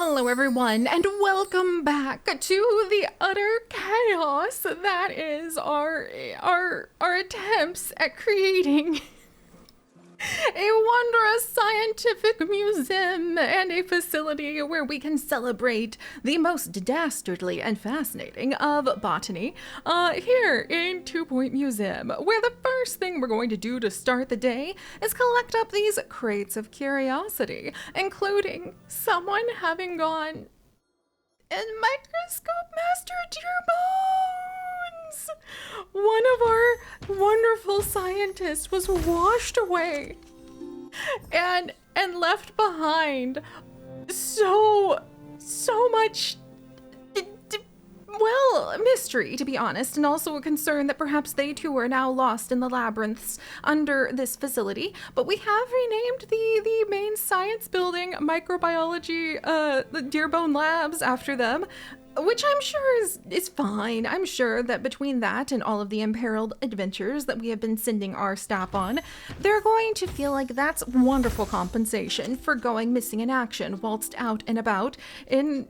Hello everyone, and welcome back to the utter chaos that is our attempts at creating a wondrous scientific museum and a facility where we can celebrate the most dastardly and fascinating of botany here in 2 Point Museum, where the first thing we're going to do to start the day is collect up these crates of curiosity, including someone having gone and microscope master dear bones. One of our wonderful scientists was washed away and left behind so much mystery, to be honest, and also a concern that perhaps they too are now lost in the labyrinths under this facility. But we have renamed the main science building microbiology, the Deerbone Labs after them, which I'm sure is fine. I'm sure that between that and all of the imperiled adventures that we have been sending our staff on, they're going to feel like that's wonderful compensation for going missing in action whilst out and about in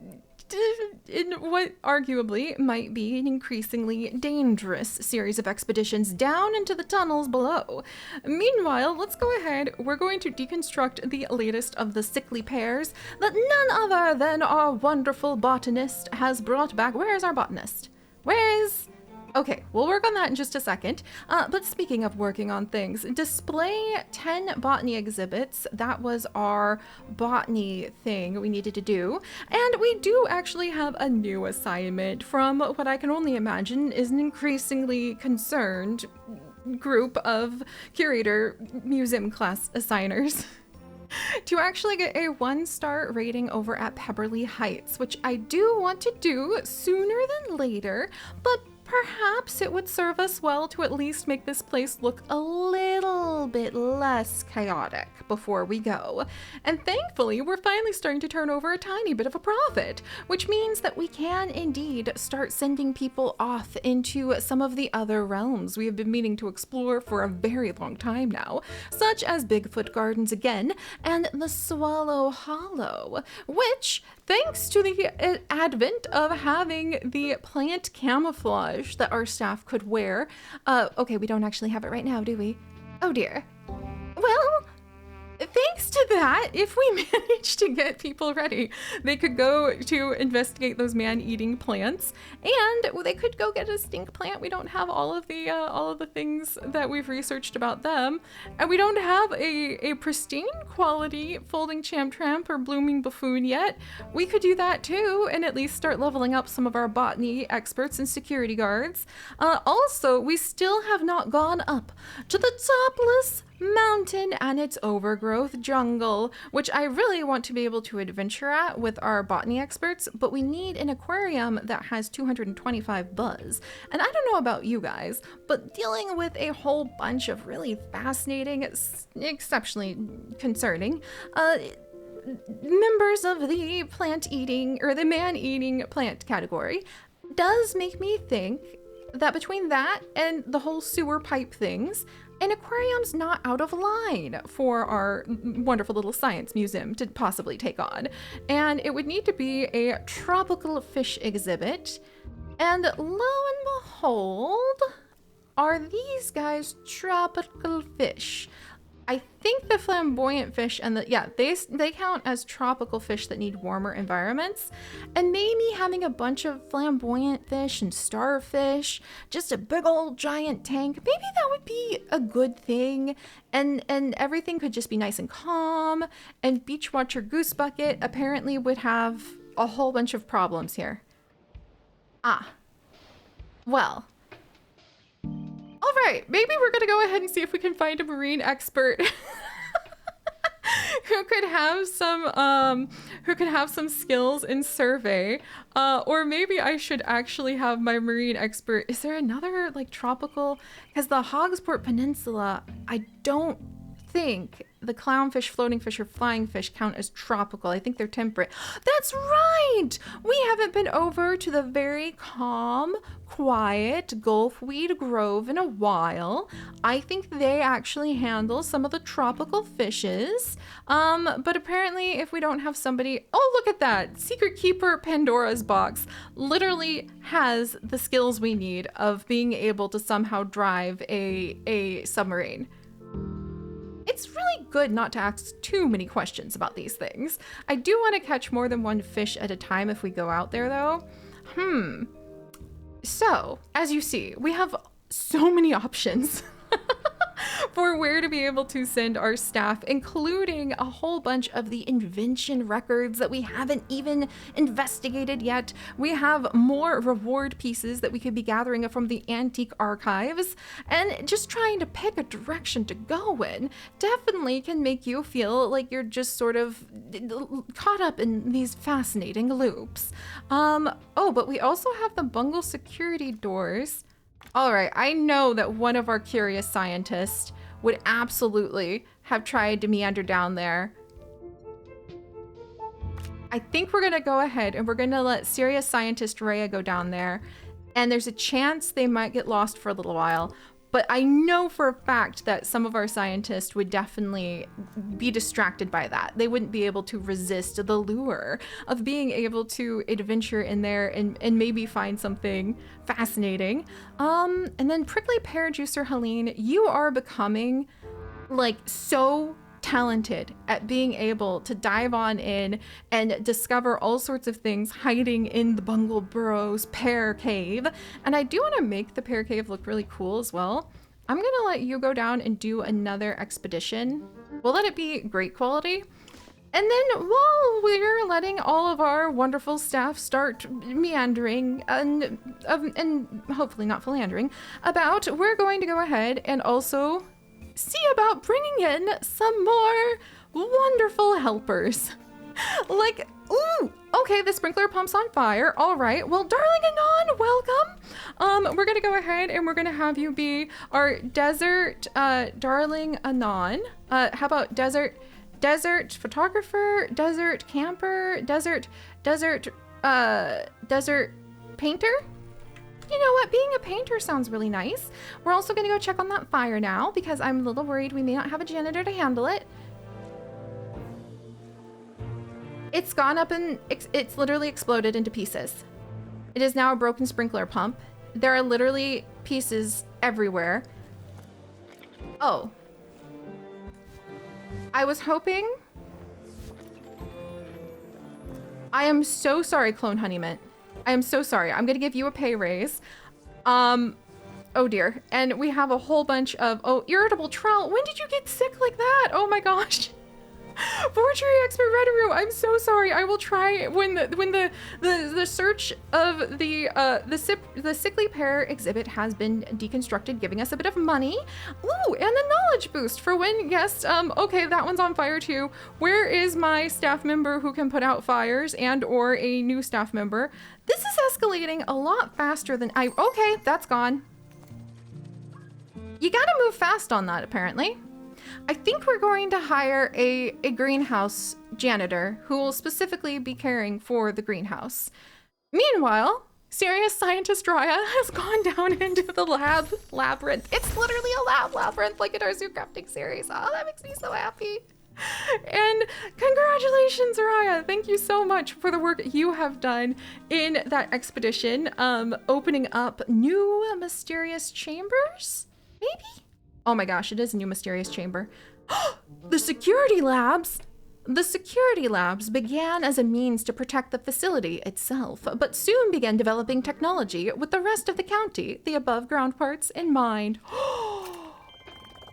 what arguably might be an increasingly dangerous series of expeditions down into the tunnels below. Meanwhile, let's go ahead. We're going to deconstruct the latest of the sickly pairs that none other than our wonderful botanist has brought back. Where is our botanist? Where is... Okay, we'll work on that in just a second. But speaking of working on things, display 10 botany exhibits. That was our botany thing we needed to do. And we do actually have a new assignment from what I can only imagine is an increasingly concerned group of curator museum class assigners. To actually get a 1-star rating over at Pebberley Heights, which I do want to do sooner than later, but perhaps it would serve us well to at least make this place look a little bit less chaotic before we go. And thankfully, we're finally starting to turn over a tiny bit of a profit, which means that we can indeed start sending people off into some of the other realms we have been meaning to explore for a very long time now, such as Bigfoot Gardens again and the Swallow Hollow, which, thanks to the advent of having the plant camouflage that our staff could wear. Okay, we don't actually have it right now, do we? Oh dear. Well, thanks to that, if we manage to get people ready, they could go to investigate those man-eating plants, and they could go get a stink plant. We don't have all of the things that we've researched about them, and we don't have a pristine quality folding champ tramp or blooming buffoon yet. We could do that too, and at least start leveling up some of our botany experts and security guards. Also, we still have not gone up to the topless mountain and its overgrowth jungle, which I really want to be able to adventure at with our botany experts, but we need an aquarium that has 225 buzz. And I don't know about you guys, but dealing with a whole bunch of really fascinating, exceptionally concerning, members of the plant-eating, or the man-eating plant category, does make me think that between that and the whole sewer pipe things, an aquarium's not out of line for our wonderful little science museum to possibly take on. And it would need to be a tropical fish exhibit. And lo and behold, are these guys tropical fish? I think the flamboyant fish and they count as tropical fish that need warmer environments. And maybe having a bunch of flamboyant fish and starfish, just a big old giant tank, maybe that would be a good thing. And everything could just be nice and calm. And Beach Watcher Goose Bucket apparently would have a whole bunch of problems here. Well. All right, maybe we're gonna go ahead and see if we can find a marine expert who could have some skills in survey, or maybe I should actually have my marine expert. Is there another like tropical? Because the Hogsport Peninsula, I don't think the clownfish, floating fish, or flying fish count as tropical. I think they're temperate. That's right! We haven't been over to the very calm, quiet Gulfweed Grove in a while. I think they actually handle some of the tropical fishes. But apparently if we don't have somebody... Oh, look at that! Secret Keeper Pandora's Box literally has the skills we need of being able to somehow drive a submarine. It's really good not to ask too many questions about these things. I do want to catch more than one fish at a time if we go out there, though. So, as you see, we have so many options for where to be able to send our staff, including a whole bunch of the invention records that we haven't even investigated yet. We have more reward pieces that we could be gathering from the antique archives, and just trying to pick a direction to go in definitely can make you feel like you're just sort of caught up in these fascinating loops. Oh, but we also have the bungle security doors. All right, I know that one of our curious scientists would absolutely have tried to meander down there. I think we're gonna go ahead and we're gonna let serious scientist Rhea go down there, and there's a chance they might get lost for a little while. But I know for a fact that some of our scientists would definitely be distracted by that. They wouldn't be able to resist the lure of being able to adventure in there and maybe find something fascinating. And then Prickly Pear Juicer Helene, you are becoming like so talented at being able to dive on in and discover all sorts of things hiding in the Bungle Burrow's pear cave. And I do want to make the pear cave look really cool as well. I'm gonna let you go down and do another expedition. We'll let it be great quality. And then while we're letting all of our wonderful staff start meandering and hopefully not philandering about, we're going to go ahead and also see about bringing in some more wonderful helpers. Like, ooh, okay, the sprinkler pump's on fire. All right, well, Darling Anon, welcome. We're gonna go ahead and we're gonna have you be our desert Darling Anon. How about desert photographer, desert camper, desert painter? You know what? Being a painter sounds really nice. We're also going to go check on that fire now because I'm a little worried we may not have a janitor to handle it. It's gone up and it's literally exploded into pieces. It is now a broken sprinkler pump. There are literally pieces everywhere. Oh. I was hoping... I am so sorry, Clone Honeymint. I am so sorry. I'm gonna give you a pay raise. Oh dear. And we have a whole bunch of, oh, irritable trout. When did you get sick like that? Oh my gosh. Forgery expert Redaru, I'm so sorry. I will try when the search of the sickly pear exhibit has been deconstructed, giving us a bit of money. Ooh, and the knowledge boost for when, yes, okay, that one's on fire too. Where is my staff member who can put out fires and or a new staff member? This is escalating a lot faster than okay, that's gone. You gotta move fast on that, apparently. I think we're going to hire a greenhouse janitor who will specifically be caring for the greenhouse. Meanwhile, serious scientist Raya has gone down into the labyrinth. It's literally a labyrinth like in our zoo crafting series. Oh, that makes me so happy. And congratulations, Raya. Thank you so much for the work you have done in that expedition. Opening up new mysterious chambers, maybe? Oh my gosh, it is a new mysterious chamber. The security labs! The security labs began as a means to protect the facility itself, but soon began developing technology with the rest of the county, the above ground parts, in mind.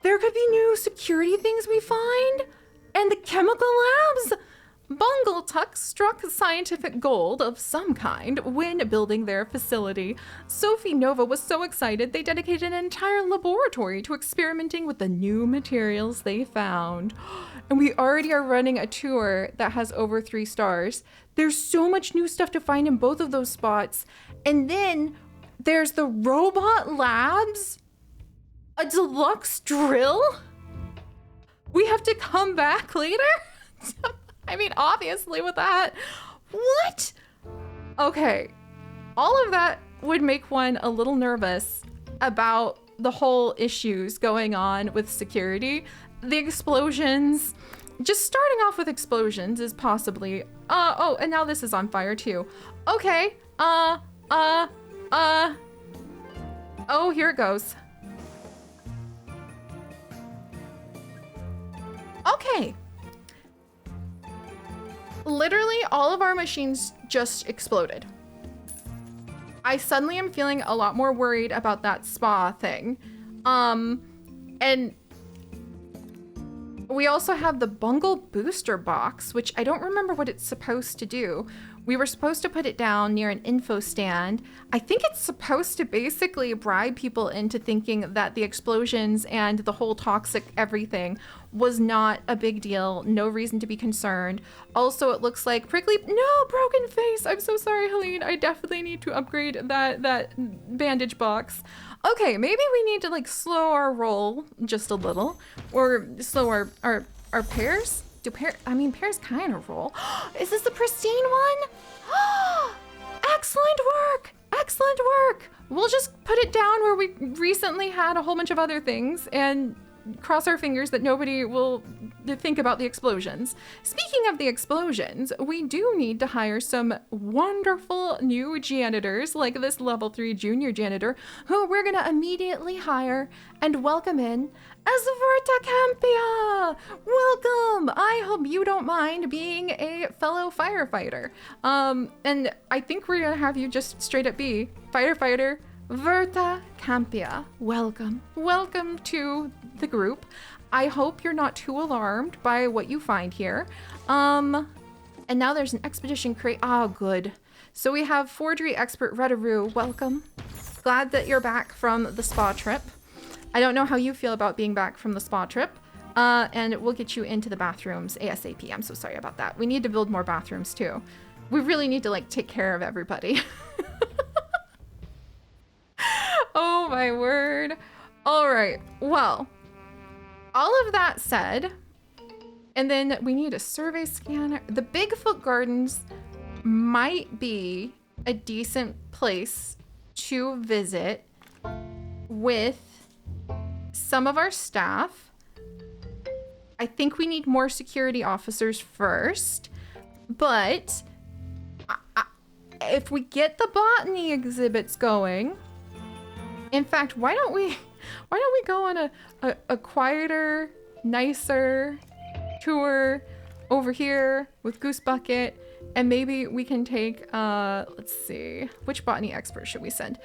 There could be new security things we find? And the chemical labs? Bungle Tuck struck scientific gold of some kind when building their facility. Sophie Nova was so excited they dedicated an entire laboratory to experimenting with the new materials they found. And we already are running a tour that has over 3 stars. There's so much new stuff to find in both of those spots. And then there's the robot labs, a deluxe drill. We have to come back later? I mean, obviously with that. What? Okay. All of that would make one a little nervous about the whole issues going on with security. The explosions. Just starting off with explosions is possibly... oh, and now this is on fire too. Okay. Oh, here it goes. Okay. Literally all of our machines just exploded. I suddenly am feeling a lot more worried about that spa thing. And we also have the Bungle booster box, which I don't remember what it's supposed to do. We were supposed to put it down near an info stand. I think it's supposed to basically bribe people into thinking that the explosions and the whole toxic everything was not a big deal. No reason to be concerned. Also, it looks like no, broken face. I'm so sorry, Helene. I definitely need to upgrade that bandage box. Okay, maybe we need to like slow our roll just a little, or slow our pairs. Pairs kind of roll. Is this the pristine one? Excellent work! Excellent work! We'll just put it down where we recently had a whole bunch of other things and cross our fingers that nobody will think about the explosions. Speaking of the explosions, we do need to hire some wonderful new janitors, like this level 3 junior janitor, who we're gonna immediately hire and welcome in as Verta Campia! Welcome! I hope you don't mind being a fellow firefighter. And I think we're gonna have you just straight up be firefighter Verta Campia. Welcome. Welcome to the group. I hope you're not too alarmed by what you find here. And now there's an expedition crate. Oh, good. So we have forgery expert Redaroo. Welcome. Glad that you're back from the spa trip. I don't know how you feel about being back from the spa trip. And we'll get you into the bathrooms ASAP. I'm so sorry about that. We need to build more bathrooms too. We really need to like take care of everybody. Oh my word. All right. Well, all of that said, and then we need a survey scanner. The Bigfoot Gardens might be a decent place to visit with some of our staff. I think we need more security officers first, but if we get the botany exhibits going, in fact, why don't we go on a quieter, nicer tour over here with Goose Bucket, and maybe we can take, let's see, which botany expert should we send?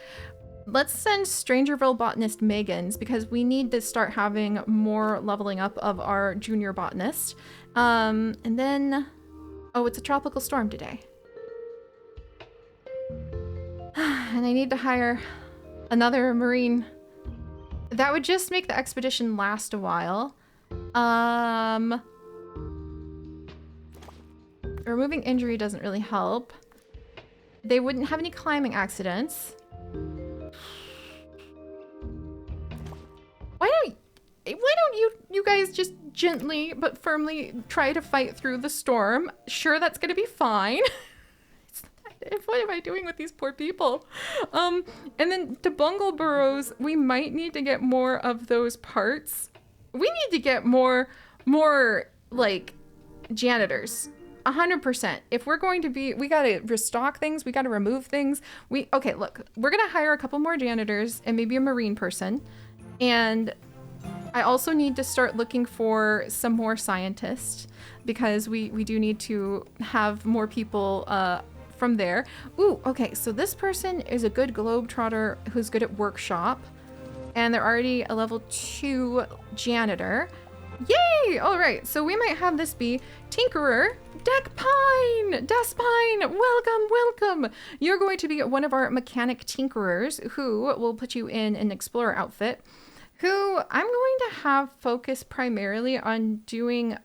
Let's send Strangerville botanist Megan's, because we need to start having more leveling up of our junior botanist. And then, oh, it's a tropical storm today. And I need to hire another marine. That would just make the expedition last a while. Removing injury doesn't really help. They wouldn't have any climbing accidents. Why don't you guys just gently but firmly try to fight through the storm? Sure, that's gonna be fine. What am I doing with these poor people? And then to Bungle Burrows, we might need to get more of those parts. We need to get more like janitors. 100%. If we're going to be, we gotta restock things, we gotta remove things. Okay, look, we're gonna hire a couple more janitors and maybe a marine person. And I also need to start looking for some more scientists, because we do need to have more people from there. Ooh, okay, so this person is a good globetrotter who's good at workshop, and they're already a level 2 janitor. Yay! All right, so we might have this be Tinkerer Daspine. Welcome. You're going to be one of our mechanic tinkerers, who will put you in an explorer outfit, who I'm going to have focus primarily on doing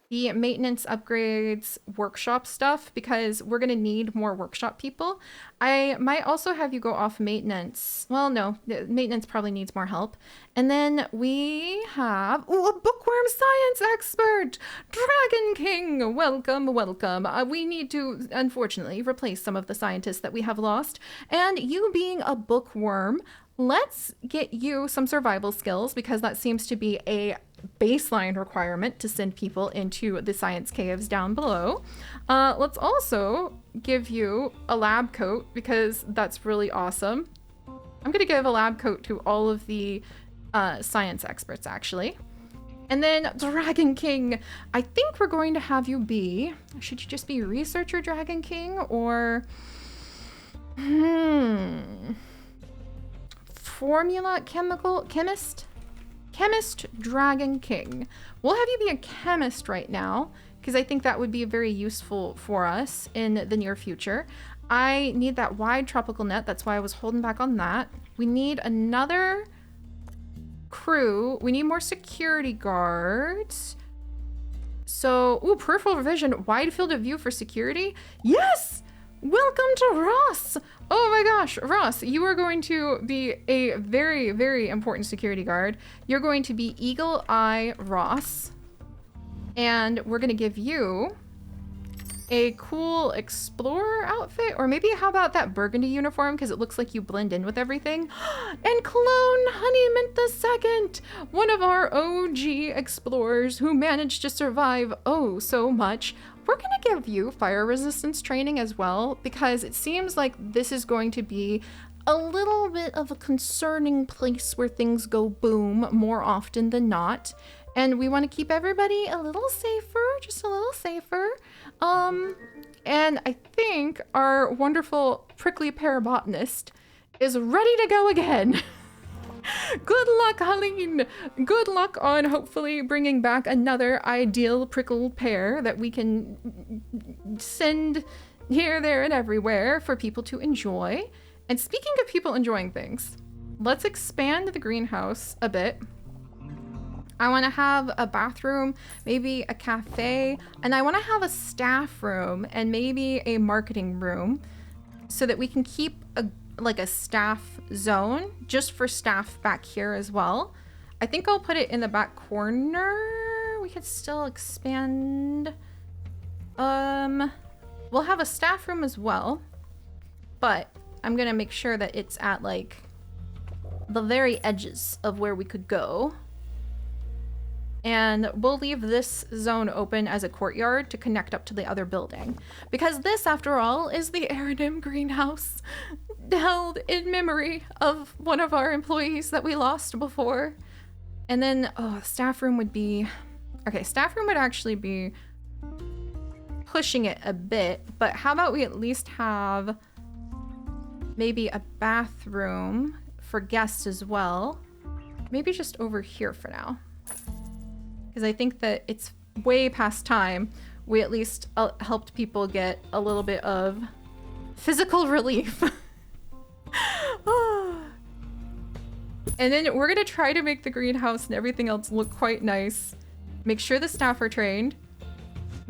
the maintenance upgrades workshop stuff because we're going to need more workshop people. I might also have you go off maintenance. Well, no, maintenance probably needs more help. And then we have a bookworm science expert, Dragon King. Welcome, welcome. We need to, unfortunately, replace some of the scientists that we have lost. And you being a bookworm, let's get you some survival skills because that seems to be a baseline requirement to send people into the science caves down below. Let's also give you a lab coat because that's really awesome. I'm gonna give a lab coat to all of the science experts actually. And then Dragon King, I think we're going to have you be, should you just be researcher Dragon King or formula chemist Dragon King. We'll have you be a chemist right now because I think that would be very useful for us in the near future. I need that wide tropical net. That's why I was holding back on that. We need another crew. We need more security guards. So, ooh, peripheral vision, wide field of view for security. Yes! Welcome to Ross! Oh my gosh, Ross, you are going to be a very, very important security guard. You're going to be Eagle Eye Ross. And we're going to give you a cool explorer outfit. Or maybe how about that burgundy uniform because it looks like you blend in with everything. And Clone Honeymint II, one of our OG explorers who managed to survive oh so much. We're gonna give you fire resistance training as well because it seems like this is going to be a little bit of a concerning place where things go boom more often than not. And we want to keep everybody a little safer, just a little safer. And I think our wonderful prickly pear botanist is ready to go again. Good luck, Helene. Good luck on hopefully bringing back another ideal prickled pear that we can send here, there, and everywhere for people to enjoy. And speaking of people enjoying things, let's expand the greenhouse a bit. I want to have a bathroom, maybe a cafe, and I want to have a staff room and maybe a marketing room so that we can keep like a staff zone just for staff back here as well. I think I'll put it in the back corner. We could still expand. We'll have a staff room as well, but I'm gonna make sure that it's at like the very edges of where we could go. And we'll leave this zone open as a courtyard to connect up to the other building. Because this, after all, is the Eridim greenhouse, held in memory of one of our employees that we lost before. And then, oh, staff room would be... Okay, staff room would actually be pushing it a bit, but how about we at least have maybe a bathroom for guests as well. Maybe just over here for now. Because I think that it's way past time. We at least helped people get a little bit of physical relief. And then we're gonna try to make the greenhouse and everything else look quite nice. Make sure the staff are trained.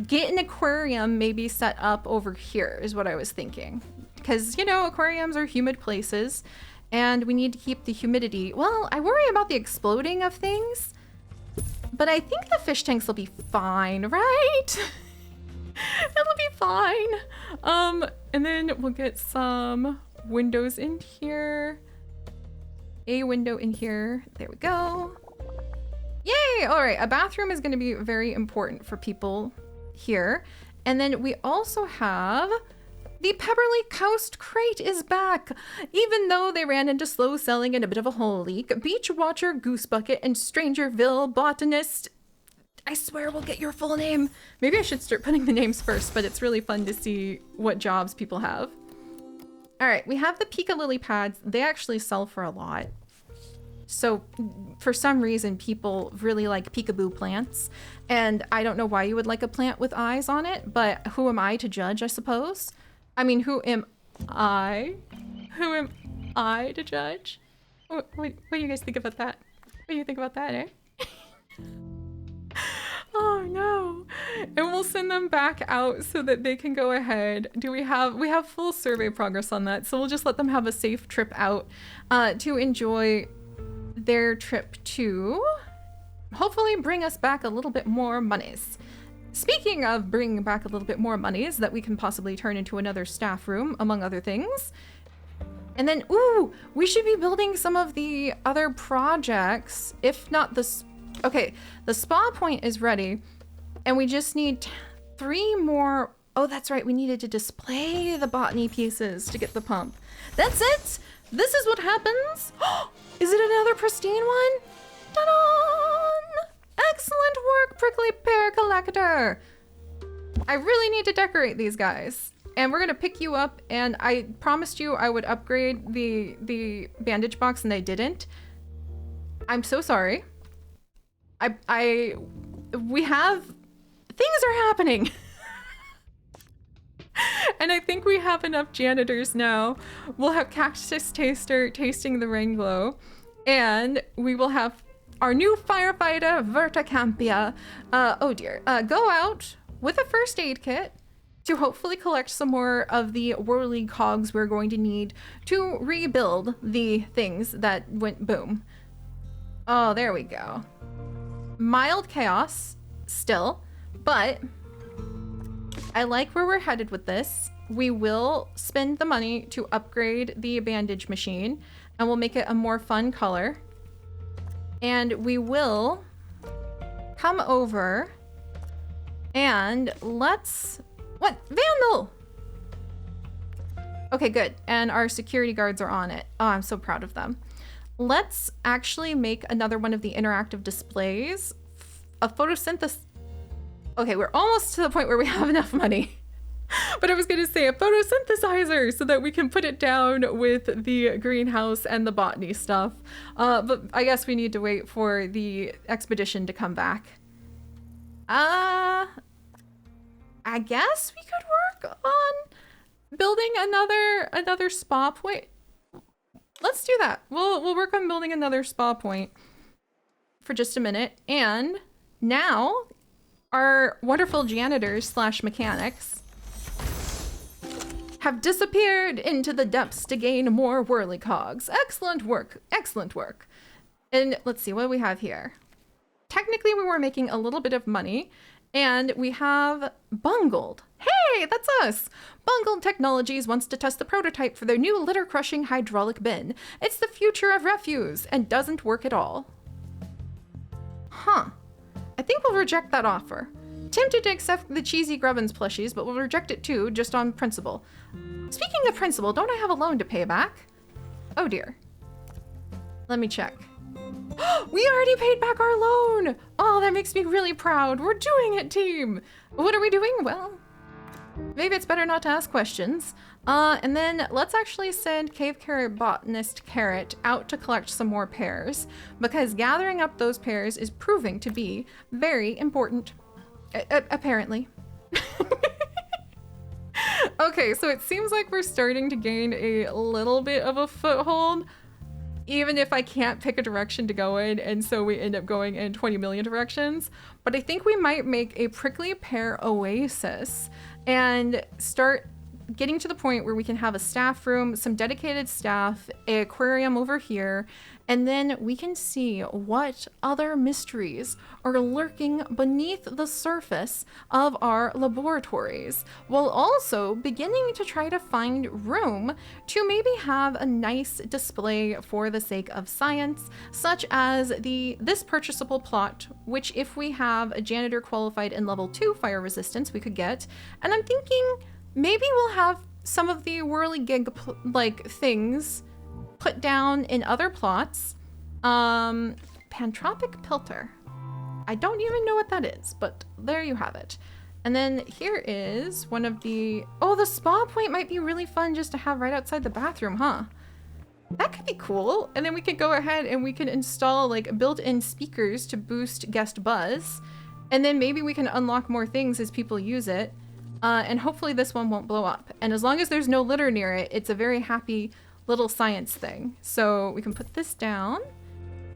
Get an aquarium maybe set up over here is what I was thinking. Because, you know, aquariums are humid places and we need to keep the humidity. Well, I worry about the exploding of things. But I think the fish tanks will be fine, right? It'll be fine. And then we'll get some windows in here. A window in here. There we go. Yay! All right, a bathroom is going to be very important for people here. And then we also have the Pepperly Coast Crate is back. Even though they ran into slow selling and a bit of a whole leak, Beach Watcher, Goose Bucket, and Strangerville Botanist, I swear we'll get your full name. Maybe I should start putting the names first, but it's really fun to see what jobs people have. All right, we have the Pika Lily pads. They actually sell for a lot. So for some reason, people really like peekaboo plants. And I don't know why you would like a plant with eyes on it, but who am I to judge, I suppose? I mean, who am I? Who am I to judge? What do you guys think about that? What do you think about that, eh? Oh no. we'll send them back out so that they can go ahead. We have full survey progress on that, so we'll just let them have a safe trip out to enjoy their trip to hopefully bring us back a little bit more monies. Speaking of bringing back a little bit more monies that we can possibly turn into another staff room, among other things. And then, ooh, we should be building some of the other projects, if not the... Okay, the spa point is ready, and we just need 3 more... Oh, that's right, we needed to display the botany pieces to get the pump. That's it! This is what happens! Is it another pristine one? Ta-da! Excellent work, Prickly Pear Collector! I really need to decorate these guys. And we're gonna pick you up, and I promised you I would upgrade the bandage box, and I didn't. I'm so sorry. We have... Things are happening! And I think we have enough janitors now. We'll have Cactus Taster tasting the rain glow, and we will have our new firefighter, Verticampia. Oh dear. Go out with a first aid kit to hopefully collect some more of the whirly cogs we're going to need to rebuild the things that went boom. Oh, there we go. Mild chaos still, but I like where we're headed with this. We will spend the money to upgrade the bandage machine, and we'll make it a more fun color. And we will come over and let's... What? Vandal! Okay, good. And our security guards are on it. Oh, I'm so proud of them. Let's actually make another one of the interactive displays. A photosynthesis... Okay, we're almost to the point where we have enough money. But I was going to say a photosynthesizer so that we can put it down with the greenhouse and the botany stuff. But I guess we need to wait for the expedition to come back. I guess we could work on building another spa point. Let's do that. We'll work on building another spa point for just a minute. And now our wonderful janitors slash mechanics have disappeared into the depths to gain more whirly cogs. Excellent work. Excellent work. And let's see what we have here. Technically, we were making a little bit of money, and we have Bungled. Hey, that's us. Bungled Technologies wants to test the prototype for their new litter-crushing hydraulic bin. It's the future of refuse and doesn't work at all. Huh. I think we'll reject that offer. Tempted to accept the cheesy Grubbins plushies, but we'll reject it too, just on principle. Speaking of principle, don't I have a loan to pay back? Oh dear. Let me check. We already paid back our loan! Oh, that makes me really proud. We're doing it, team! What are we doing? Well, maybe it's better not to ask questions. And then let's actually send Cave Carrot Botanist Carrot out to collect some more pears, because gathering up those pears is proving to be very important. Apparently. Okay, so it seems like we're starting to gain a little bit of a foothold, even if I can't pick a direction to go in, and so we end up going in 20 million directions. But I think we might make a prickly pear oasis and start getting to the point where we can have a staff room, some dedicated staff, an aquarium over here, and then we can see what other mysteries are lurking beneath the surface of our laboratories, while also beginning to try to find room to maybe have a nice display for the sake of science, such as this purchasable plot, which if we have a janitor qualified in level 2 fire resistance, we could get. And I'm thinking maybe we'll have some of the whirligig things put down in other plots. Pantropic Pilter. I don't even know what that is, but there you have it. And then here is one of the... Oh, the spa point might be really fun just to have right outside the bathroom, huh? That could be cool. And then we could go ahead and we can install like built-in speakers to boost guest buzz. And then maybe we can unlock more things as people use it. And hopefully this one won't blow up. And as long as there's no litter near it, it's a very happy little science thing. So we can put this down.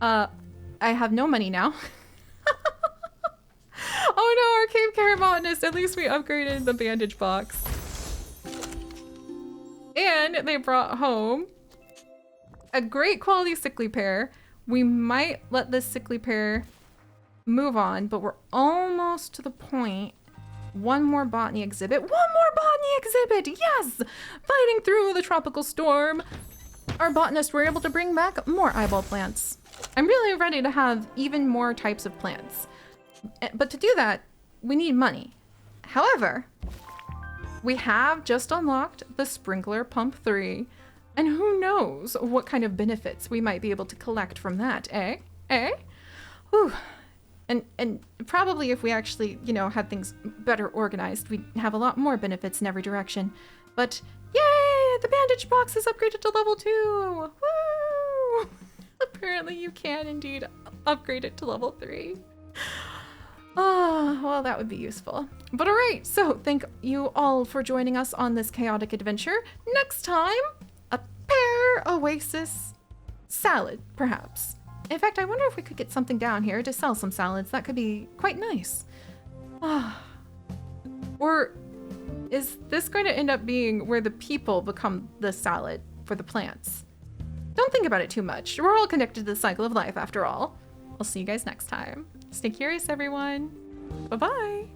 I have no money now. Oh no, our Cave Carrot botanist, at least we upgraded the bandage box. And they brought home a great quality sickly pear. We might let this sickly pear move on, but we're almost to the point. One more botany exhibit. One more botany exhibit! Yes! Fighting through the tropical storm. Our botanists were able to bring back more eyeball plants. I'm really ready to have even more types of plants. But to do that, we need money. However, we have just unlocked the sprinkler pump 3, and who knows what kind of benefits we might be able to collect from that, eh? Eh? Whew. And probably if we actually, you know, had things better organized, we'd have a lot more benefits in every direction. But yay! The bandage box is upgraded to level 2! Woo! Apparently you can indeed upgrade it to level 3. Oh, well, that would be useful. But all right, so thank you all for joining us on this chaotic adventure. Next time, a pear oasis salad, perhaps. In fact, I wonder if we could get something down here to sell some salads. That could be quite nice. Or is this going to end up being where the people become the salad for the plants? Don't think about it too much. We're all connected to the cycle of life after all. I'll see you guys next time. Stay curious, everyone. Bye-bye.